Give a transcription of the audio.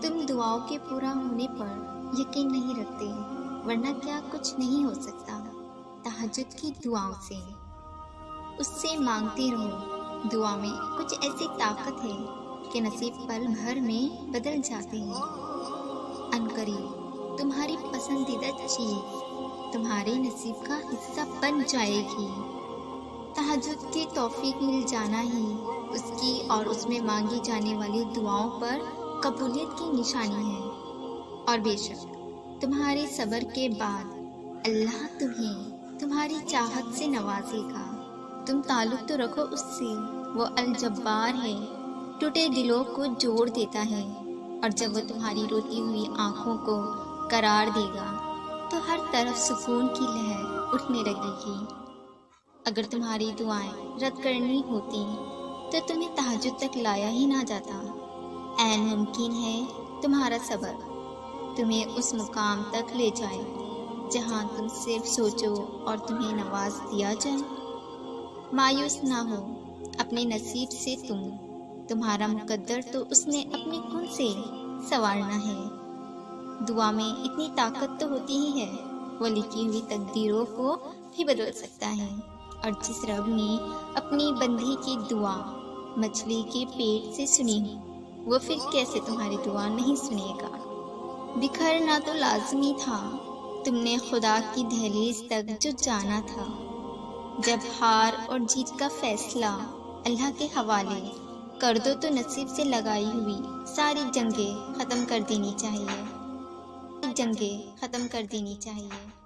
تم دعاؤں کے پورا ہونے پر یقین نہیں رکھتے، ورنہ کیا کچھ نہیں ہو سکتا تہجد کی دعاؤں سے؟ اس سے مانگتے رہو۔ دعا میں کچھ ایسی طاقت ہے کہ نصیب پل بھر میں بدل جاتے ہیں۔ عنقریب تمہاری پسندیدہ چیز تمہارے نصیب کا حصہ بن جائے گی۔ تہجد کی توفیق مل جانا ہی اس کی اور اس میں مانگی جانے والی دعاؤں پر قبولیت کی نشانی ہے۔ اور بے شک تمہارے صبر کے بعد اللہ تمہیں تمہاری چاہت سے نوازے گا۔ تم تعلق تو رکھو اس سے، وہ الجبار ہے، ٹوٹے دلوں کو جوڑ دیتا ہے، اور جب وہ تمہاری روتی ہوئی آنکھوں کو قرار دے گا تو ہر طرف سکون کی لہر اٹھنے لگے گی۔ اگر تمہاری دعائیں رد کرنی ہوتی تو تمہیں تہجد تک لایا ہی نہ جاتا۔ عین ممکن ہے تمہارا صبر تمہیں اس مقام تک لے جائے جہاں تم صرف سوچو اور تمہیں نواز دیا جائے۔ مایوس نہ ہو اپنے نصیب سے، تمہارا مقدر تو اس نے اپنے کن سے سنوارنا ہے۔ دعا میں اتنی طاقت تو ہوتی ہی ہے، وہ لکھی ہوئی تقدیروں کو بھی بدل سکتا ہے۔ اور جس رب نے اپنی بندی کی دعا مچھلی کے پیٹ سے سنی، وہ پھر کیسے تمہاری دعا نہیں سنے گا؟ بکھرنا تو لازمی تھا، تم نے خدا کی دہلیز تک جو جانا تھا۔ جب ہار اور جیت کا فیصلہ اللہ کے حوالے کر دو تو نصیب سے لگائی ہوئی ساری جنگیں ختم کر دینی چاہیے۔